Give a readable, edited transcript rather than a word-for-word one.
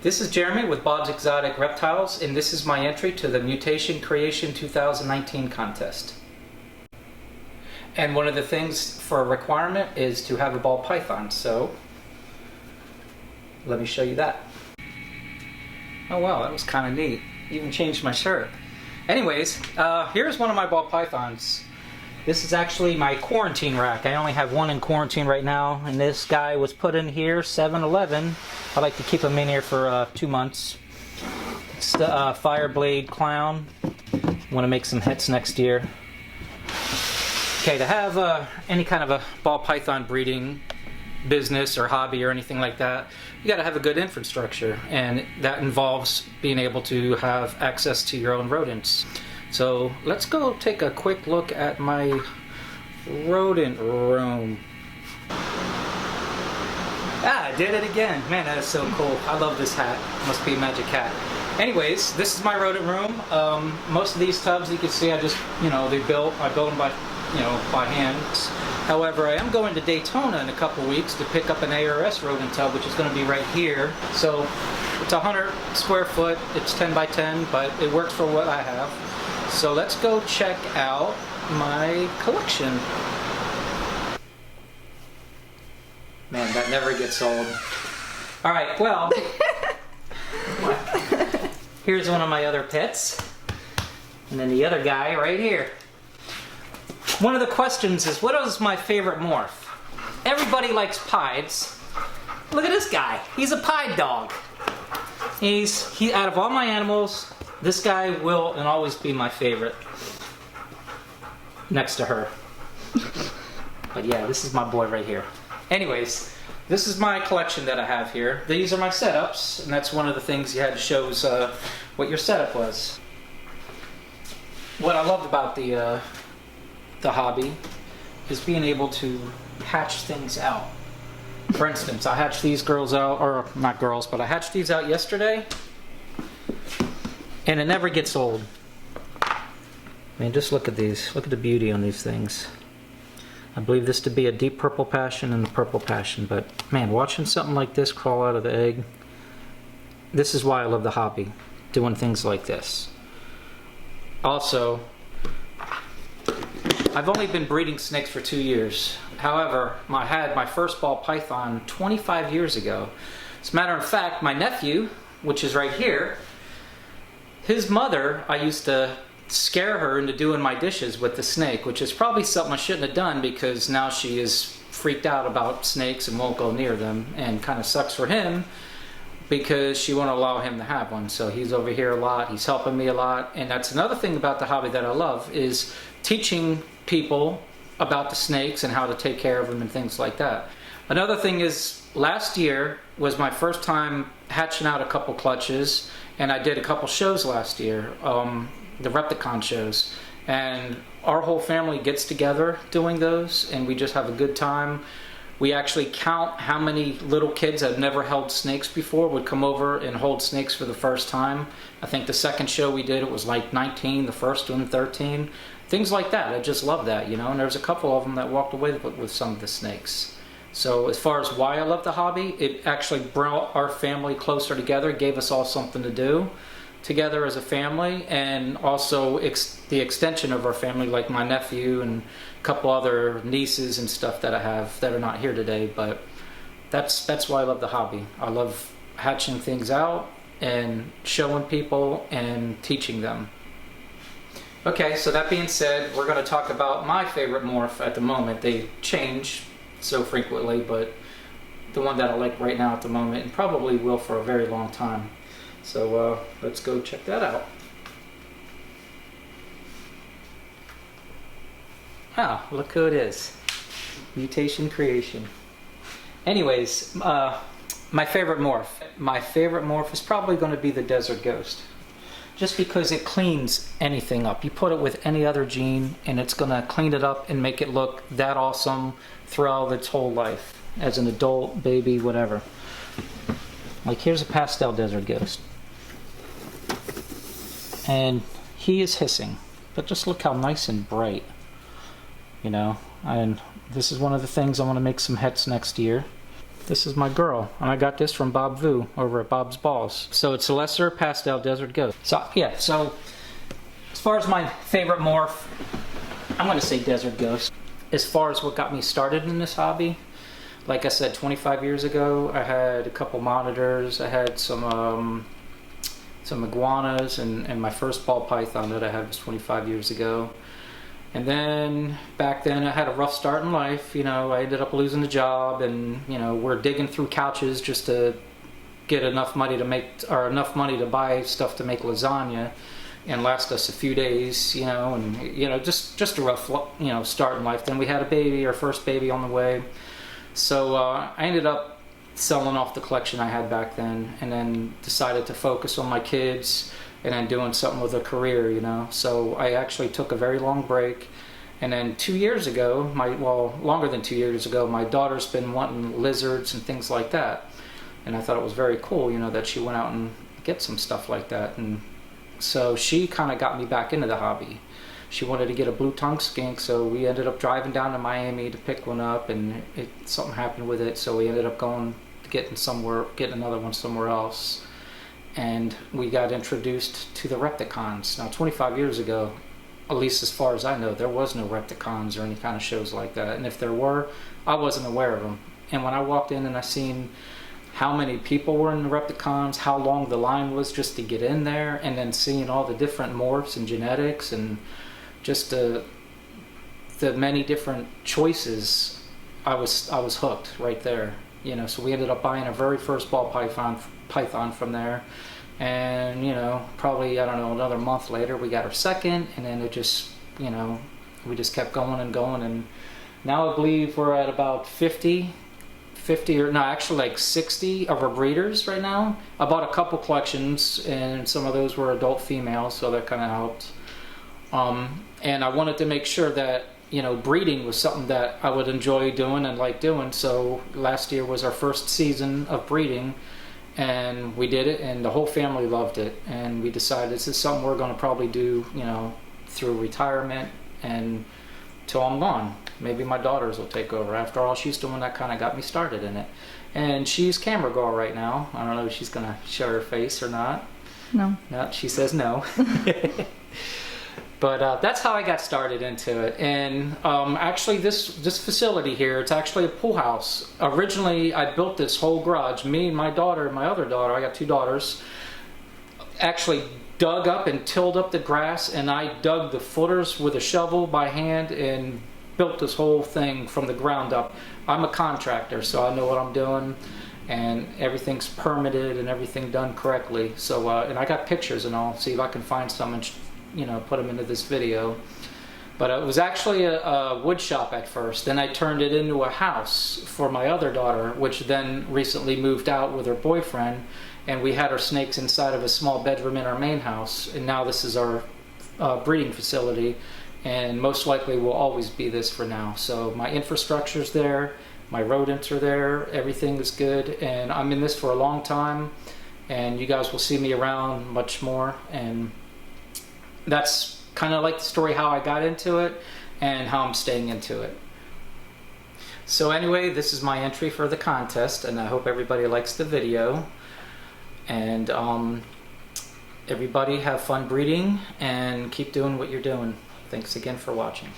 This is Jeremy with Bob's Exotic Reptiles, and this is my entry to the Mutation Creation 2019 contest. And one of the things for a requirement is to have a ball python, so let me show you that. Oh wow, that was kind of neat. Even changed my shirt. Anyways, here's one of my ball pythons. This is actually my quarantine rack. I only have one in quarantine right now, and this guy was put in here 7-11. I like to keep him in here for 2 months. It's the Fireblade Clown. Want to make some hits next year. Okay, to have any kind of a ball python breeding business or hobby or anything like that, you got to have a good infrastructure, and that involves being able to have access to your own rodents. So let's go take a quick look at my rodent room. I did it again. Man, that is so cool. I love this hat. Must be a magic hat. Anyways, this is my rodent room. Most of these tubs you can see I just, I built them by, by hand. However, I am going to Daytona in a couple weeks to pick up an ARS rodent tub, which is going to be right here. So it's 100 square foot. It's 10 by 10, but it works for what I have. So let's go check out my collection. Man, that never gets old. All right, well, here's one of my other pets. And then the other guy right here. One of the questions is, what is my favorite morph? Everybody likes pieds. Look at this guy. He's a pied dog. He out of all my animals, this guy will and always be my favorite. Next to her. But yeah, this is my boy right here. Anyways, this is my collection that I have here. These are my setups, and that's one of the things you had to show is what your setup was. What I loved about the hobby is being able to hatch things out. For instance, I hatched these girls out, or not girls, but I hatched these out yesterday, and it never gets old. I mean, just look at these. Look at the beauty on these things. I believe this to be a deep purple passion and a purple passion, but man, watching something like this crawl out of the egg, this is why I love the hobby, doing things like this. Also, I've only been breeding snakes for 2 years. However, I had my first ball python 25 years ago. As a matter of fact, my nephew, which is right here, his mother, I used to scare her into doing my dishes with the snake, which is probably something I shouldn't have done because now she is freaked out about snakes and won't go near them, and kind of sucks for him because she won't allow him to have one. So he's over here a lot, he's helping me a lot, and that's another thing about the hobby that I love is teaching people about the snakes and how to take care of them and things like that. Another thing is, last year was my first time hatching out a couple clutches, and I did a couple shows last year, the Repticon shows, and our whole family gets together doing those, and we just have a good time. We actually count how many little kids that have never held snakes before would come over and hold snakes for the first time. I think the second show we did, it was like 19, the first one 13. Things like that. I just love that, and there's a couple of them that walked away with some of the snakes. So as far as why I love the hobby, it actually brought our family closer together, gave us all something to do together as a family, and also the extension of our family, like my nephew and a couple other nieces and stuff that I have that are not here today. But that's why I love the hobby. I love hatching things out and showing people and teaching them. Okay, so that being said, we're going to talk about my favorite morph at the moment. They change so frequently, but the one that I like right now at the moment, and probably will for a very long time. So let's go check that out. Ah, look who it is. Mutation Creation. Anyways, my favorite morph. My favorite morph is probably going to be the Desert Ghost. Just because it cleans anything up. You put it with any other gene and it's going to clean it up and make it look that awesome throughout its whole life. As an adult, baby, whatever. Like here's a pastel Desert Ghost. And he is hissing. But just look how nice and bright. And this is one of the things I want to make some hets next year. This is my girl, and I got this from Bob Vu over at Bob's Balls. So it's a lesser pastel desert ghost. So yeah, so as far as my favorite morph, I'm gonna say desert ghost. As far as what got me started in this hobby, like I said, 25 years ago, I had a couple monitors. I had some iguanas, and my first ball python that I had was 25 years ago. And then back then I had a rough start in life. You know, I ended up losing a job, and you know, we're digging through couches just to get enough money to buy stuff to make lasagna and last us a few days, you know, and you know, just a rough, you know, start in life. Then we had a baby, our first baby on the way. So I ended up selling off the collection I had back then, and then decided to focus on my kids and then doing something with a career, you know. So I actually took a very long break, and then 2 years ago, longer than 2 years ago, my daughter's been wanting lizards and things like that, and I thought it was very cool, you know, that she went out and get some stuff like that. And so she kind of got me back into the hobby. She wanted to get a blue tongue skink, so we ended up driving down to Miami to pick one up, and something happened with it, so we ended up getting another one somewhere else. And we got introduced to the Repticons. Now 25 years ago, at least as far as I know, there was no Repticons or any kind of shows like that, and if there were, I wasn't aware of them. And when I walked in and I seen how many people were in the Repticons, how long the line was just to get in there, and then seeing all the different morphs and genetics and just the many different choices, I was hooked right there, you know. So we ended up buying our very first ball python from there, and you know, probably, I don't know, another month later we got our second, and then it just, you know, we just kept going and going, and now I believe we're at about 50 or no, actually like 60 of our breeders right now. I bought a couple collections, and some of those were adult females, so that kind of helped. And I wanted to make sure that, you know, breeding was something that I would enjoy doing and like doing. So last year was our first season of breeding, and we did it, and the whole family loved it. And we decided this is something we're going to probably do, you know, through retirement and till I'm gone. Maybe my daughters will take over. After all, she's the one that kind of got me started in it. And she's camera girl right now. I don't know if she's going to show her face or not. No. No, she says no. But that's how I got started into it. And actually this facility here, it's actually a pool house. Originally, I built this whole garage. Me and my daughter, and my other daughter, I got two daughters, actually dug up and tilled up the grass, and I dug the footers with a shovel by hand and built this whole thing from the ground up. I'm a contractor, so I know what I'm doing, and everything's permitted and everything done correctly. So and I got pictures, and I'll see if I can find some and, you know, put them into this video. But it was actually a wood shop at first. Then I turned it into a house for my other daughter, which then recently moved out with her boyfriend, and we had our snakes inside of a small bedroom in our main house. And now this is our breeding facility, and most likely will always be this for now. So my infrastructure's there, my rodents are there, everything is good, and I'm in this for a long time, and you guys will see me around much more. And that's kind of like the story how I got into it and how I'm staying into it. So anyway, this is my entry for the contest, and I hope everybody likes the video. And everybody have fun breeding and keep doing what you're doing. Thanks again for watching.